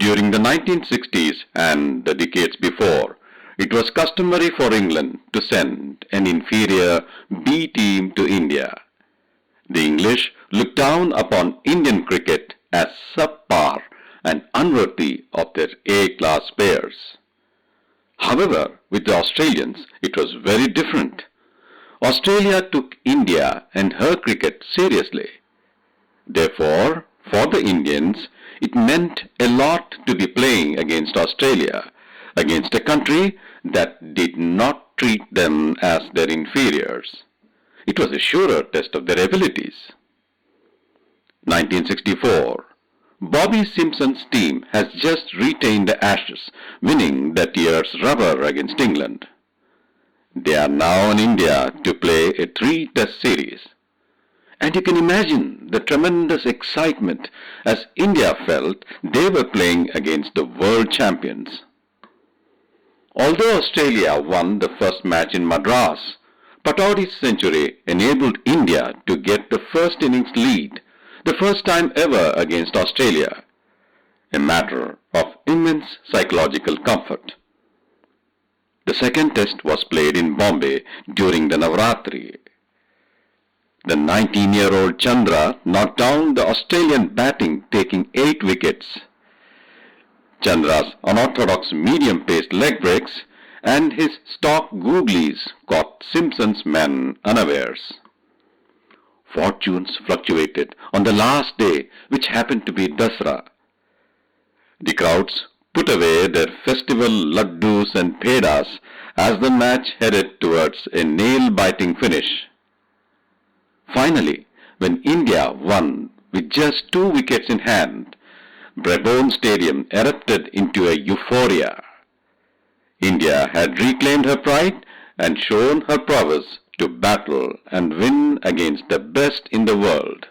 During the 1960s and the decades before, it was customary for England to send an inferior B team to India. The English looked down upon Indian cricket as subpar and unworthy of their A-class players. However, with the Australians, it was very different. Australia took India and her cricket seriously. Therefore, for the Indians, it meant a lot to be playing against Australia, against a country that did not treat them as their inferiors. It was a surer test of their abilities. 1964. Bobby Simpson's team has just retained the Ashes, winning that year's rubber against England. They are now in India to play a 3-test series. And you can imagine the tremendous excitement as India felt they were playing against the world champions. Although Australia won the first match in Madras, Pataudi's century enabled India to get the first innings lead, the first time ever against Australia, a matter of immense psychological comfort. The second test was played in Bombay during the Navaratri. The 19-year-old Chandra knocked down the Australian batting, taking 8 wickets. Chandra's unorthodox medium-paced leg breaks and his stock googlies caught Simpson's men unawares. Fortunes fluctuated on the last day, which happened to be Dasra. The crowds put away their festival laddus and pedas as the match headed towards a nail-biting finish. Finally, when India won with just 2 wickets in hand, Brabourne Stadium erupted into a euphoria. India had reclaimed her pride and shown her prowess to battle and win against the best in the world.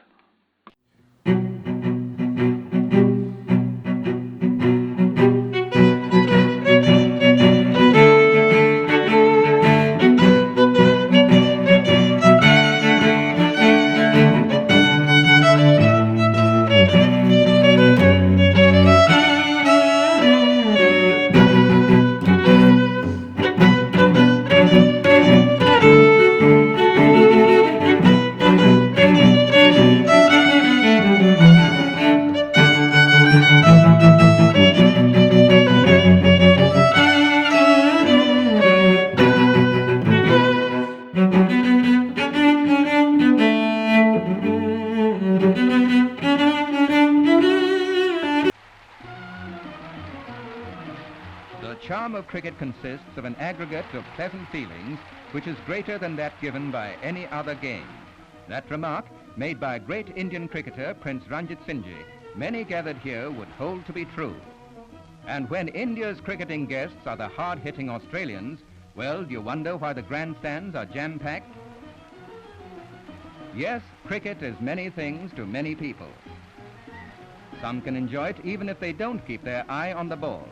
The charm of cricket consists of an aggregate of pleasant feelings which is greater than that given by any other game. That remark, made by great Indian cricketer Prince Ranjit Singh, many gathered here would hold to be true. And when India's cricketing guests are the hard-hitting Australians, well, do you wonder why the grandstands are jam-packed? Yes, cricket is many things to many people. Some can enjoy it even if they don't keep their eye on the ball.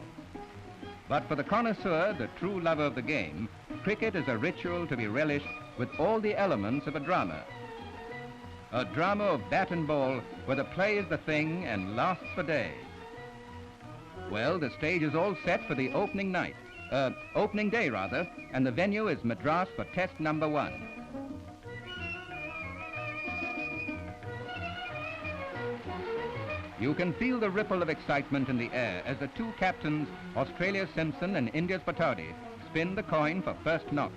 But for the connoisseur, the true lover of the game, cricket is a ritual to be relished with all the elements of a drama. A drama of bat and ball where the play is the thing and lasts for days. Well, the stage is all set for the opening day, and the venue is Madras for test number 1. You can feel the ripple of excitement in the air as the 2 captains, Australia's Simpson and India's Pataudi, spin the coin for first knock.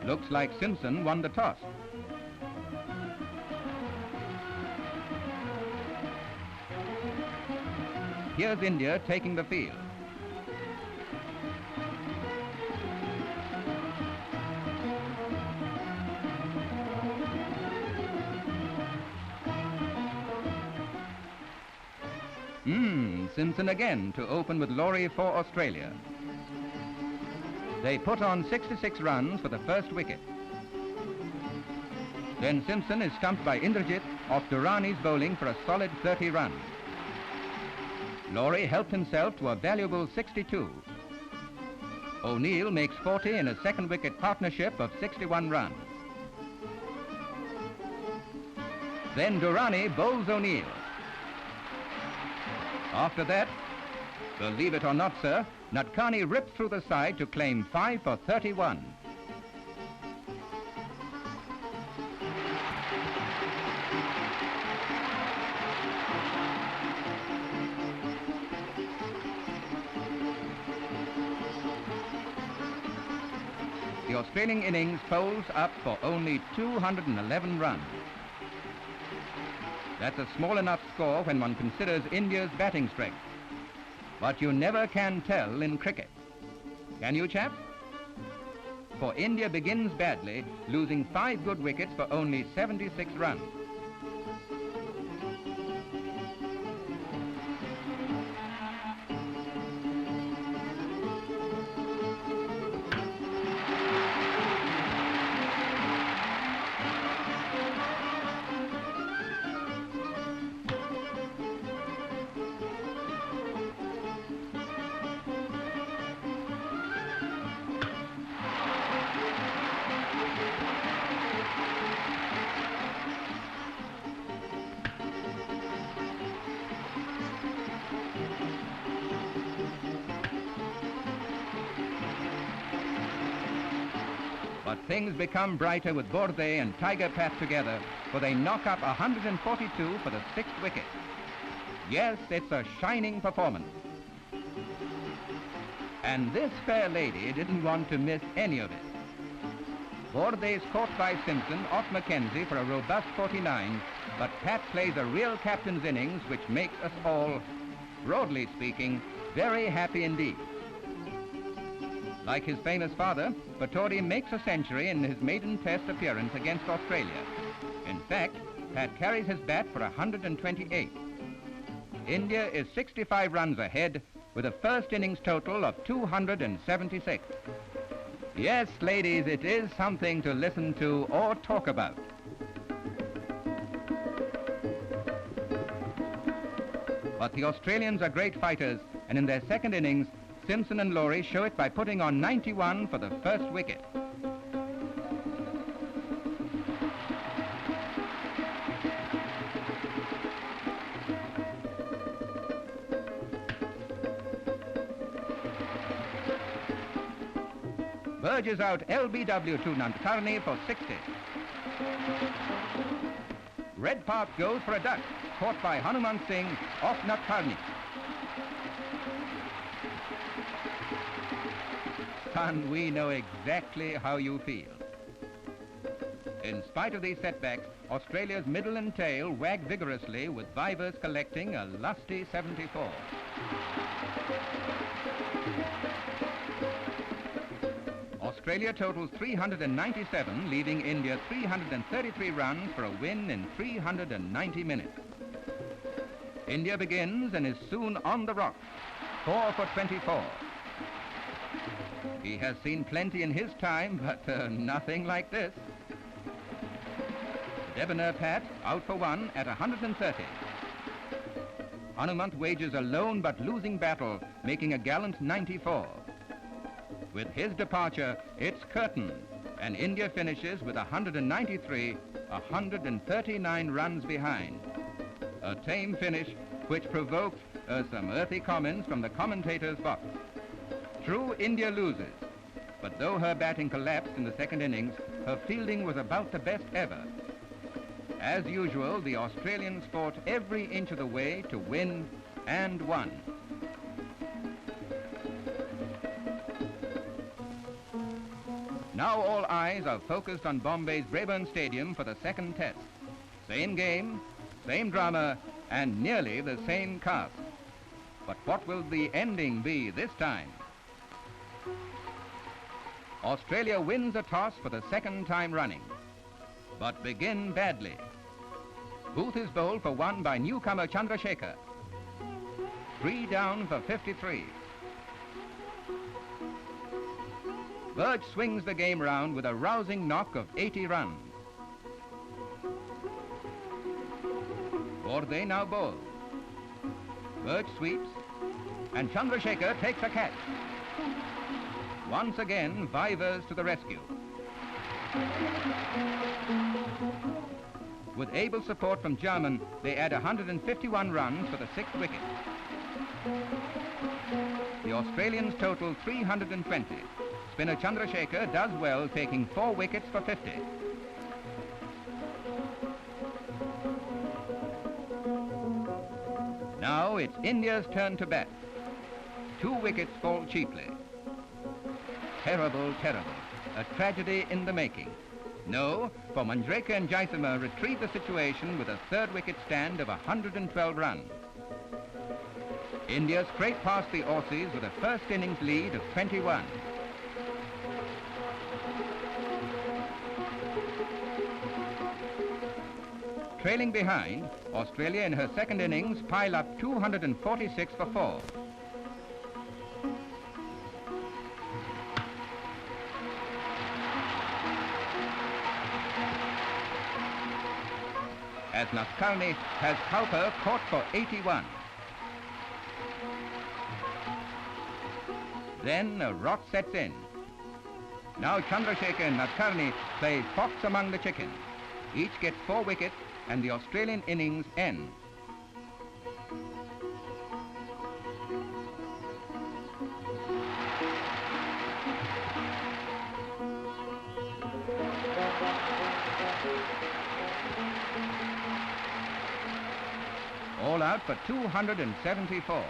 Looks like Simpson won the toss. Here's India taking the field. Simpson again to open with Lawry for Australia. They put on 66 runs for the first wicket. Then Simpson is stumped by Indrajit off Durani's bowling for a solid 30 runs. Lawry helped himself to a valuable 62. O'Neill makes 40 in a second wicket partnership of 61 runs. Then Durani bowls O'Neill. After that, believe it or not, sir, Nadkarni ripped through the side to claim 5 for 31. The Australian innings folds up for only 211 runs. That's a small enough score when one considers India's batting strength. But you never can tell in cricket. Can you, chaps? For India begins badly, losing 5 good wickets for only 76 runs. But things become brighter with Borde and Tiger Pat together, for they knock up 142 for the 6th wicket. Yes, it's a shining performance. And this fair lady didn't want to miss any of it. Borde's caught by Simpson off McKenzie for a robust 49, but Pat plays a real captain's innings which makes us all, broadly speaking, very happy indeed. Like his famous father, Pataudi makes a century in his maiden test appearance against Australia. In fact, Pat carries his bat for 128. India is 65 runs ahead with a first innings total of 276. Yes, ladies, it is something to listen to or talk about. But the Australians are great fighters, and in their second innings, Simpson and Lawry show it by putting on 91 for the first wicket. Urges out LBW to Nadkarni for 60. Red Park goes for a duck, caught by Hanumanth Singh off Nadkarni. Son, we know exactly how you feel. In spite of these setbacks, Australia's middle and tail wag vigorously with Vivers collecting a lusty 74. Australia totals 397, leaving India 333 runs for a win in 390 minutes. India begins and is soon on the rocks, 4 for 24. He has seen plenty in his time, but nothing like this. Debonair Pat out for 1 at 130. Hanumanth wages a lone but losing battle, making a gallant 94. With his departure, it's curtain, and India finishes with 193, 139 runs behind. A tame finish which provoked some earthy comments from the commentator's box. True, India loses, but though her batting collapsed in the second innings, her fielding was about the best ever. As usual, the Australians fought every inch of the way to win and won. Now all eyes are focused on Bombay's Brabourne Stadium for the second test. Same game, same drama, and nearly the same cast. But what will the ending be this time? Australia wins a toss for the second time running, but begin badly. Booth is bowled for 1 by newcomer Chandrasekhar. 3 down for 53. Birch swings the game round with a rousing knock of 80 runs. Borde now bowls. Birch sweeps, and Chandrasekhar takes a catch. Once again, Vivers to the rescue. With able support from German, they add 151 runs for the 6th wicket. The Australians total 320. Spinner Chandrasekhar does well, taking 4 wickets for 50. Now it's India's turn to bat. 2 wickets fall cheaply. Terrible, terrible. A tragedy in the making. No, for Manjrekar and Jaisama retrieve the situation with a 3rd wicket stand of 112 runs. India scrape past the Aussies with a first innings lead of 21. Trailing behind, Australia in her second innings pile up 246 for 4. As Nadkarni has Cowper caught for 81. Then a rot sets in. Now Chandrasekhar and Nadkarni play fox among the chickens. Each gets 4 wickets and the Australian innings ends. All out for 274.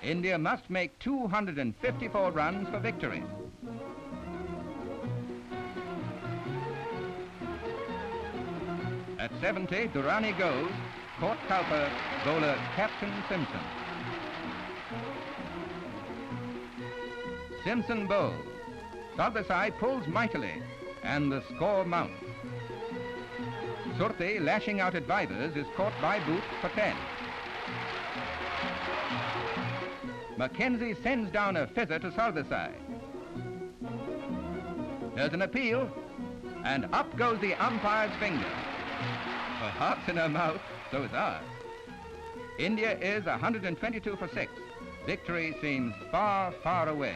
India must make 254 runs for victory. At 70, Durani goes, caught Cowper, bowler Captain Simpson. Simpson bowls. Sardesai pulls mightily, and the score mounts. Surti, lashing out at Vivers, is caught by Boot for 10. McKenzie sends down a fizzer to Sardesai. There's an appeal, and up goes the umpire's finger. Her heart's in her mouth, so is ours. India is 122 for 6. Victory seems far, far away.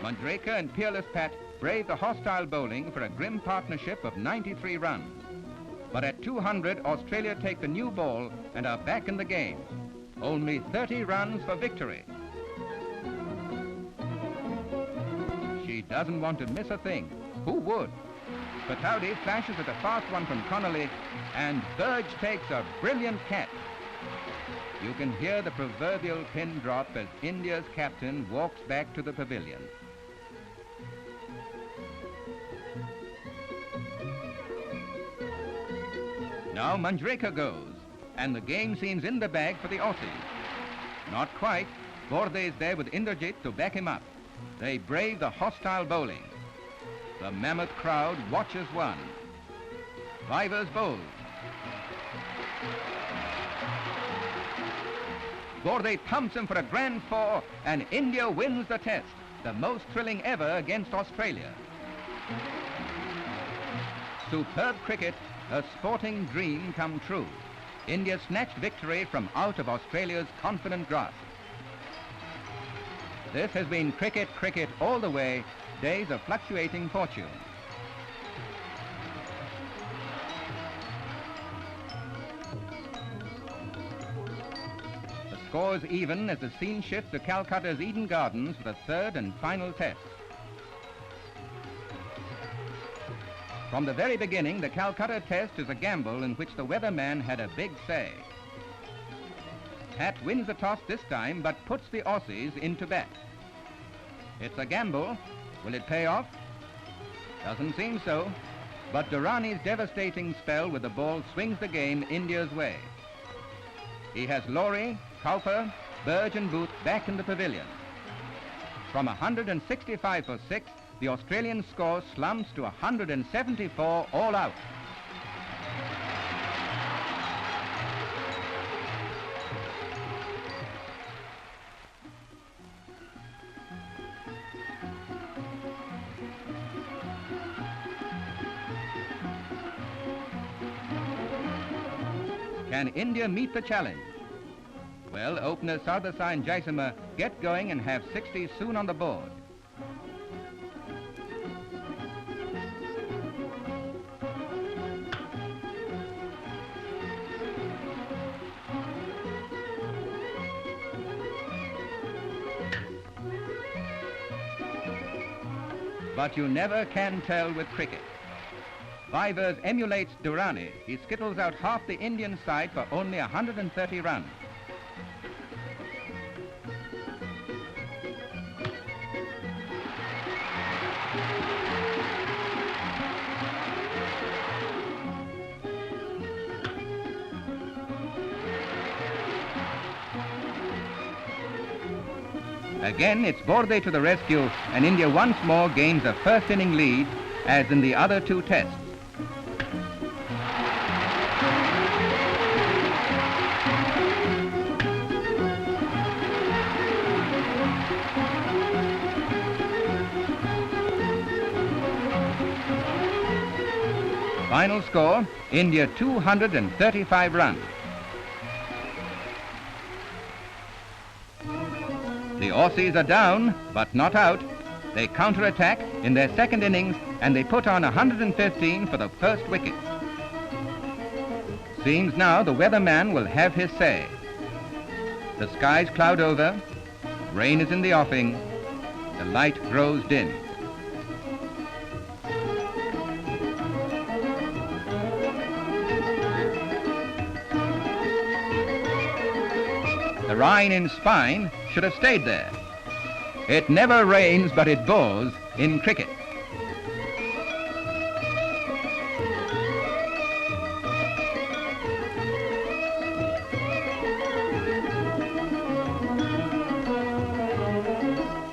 Manjrekar and Peerless Pat brave the hostile bowling for a grim partnership of 93 runs. But at 200, Australia take the new ball and are back in the game. Only 30 runs for victory. She doesn't want to miss a thing. Who would? Pataudi flashes at a fast one from Connolly, and Burge takes a brilliant catch. You can hear the proverbial pin drop as India's captain walks back to the pavilion. Now Manjrekar goes, and the game seems in the bag for the Aussies. Not quite. Borde is there with Indrajit to back him up. They brave the hostile bowling. The mammoth crowd watches one. Vivers bowls. Borde pumps him for a grand 4, and India wins the test, the most thrilling ever against Australia. Superb cricket, a sporting dream come true. India snatched victory from out of Australia's confident grasp. This has been cricket, cricket all the way, days of fluctuating fortune. The score is even as the scene shifts to Calcutta's Eden Gardens for the 3rd and final test. From the very beginning, the Calcutta test is a gamble in which the weatherman had a big say. Pat wins the toss this time, but puts the Aussies into bat. It's a gamble. Will it pay off? Doesn't seem so. But Durani's devastating spell with the ball swings the game India's way. He has Lawry, Cowper, Burge and Booth back in the pavilion. From 165 for 6, the Australian score slumps to 174 all out. Can India meet the challenge? Well, openers Sardesai and Jaisama get going and have 60 soon on the board. But you never can tell with cricket. Vivers emulates Durani. He skittles out half the Indian side for only 130 runs. Again, it's Borde to the rescue, and India once more gains a first inning lead, as in the other two tests. Final score, India 235 runs. The Aussies are down, but not out. They counter-attack in their second innings, and they put on 115 for the first wicket. Seems now the weatherman will have his say. The skies cloud over, rain is in the offing, the light grows dim. The rain in spine should have stayed there. It never rains, but it pours in cricket.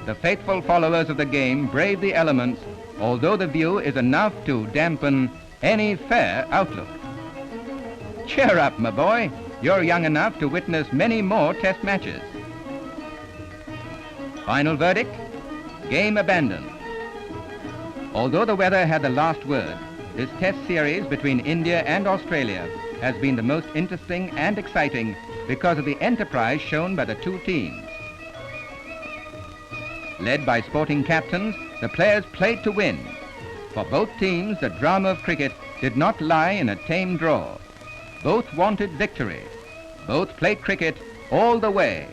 The faithful followers of the game brave the elements, although the view is enough to dampen any fair outlook. Cheer up, my boy. You're young enough to witness many more test matches. Final verdict, game abandoned. Although the weather had the last word, this test series between India and Australia has been the most interesting and exciting because of the enterprise shown by the two teams. Led by sporting captains, the players played to win. For both teams, the drama of cricket did not lie in a tame draw. Both wanted victory. Both played cricket all the way.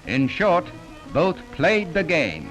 In short, both played the game.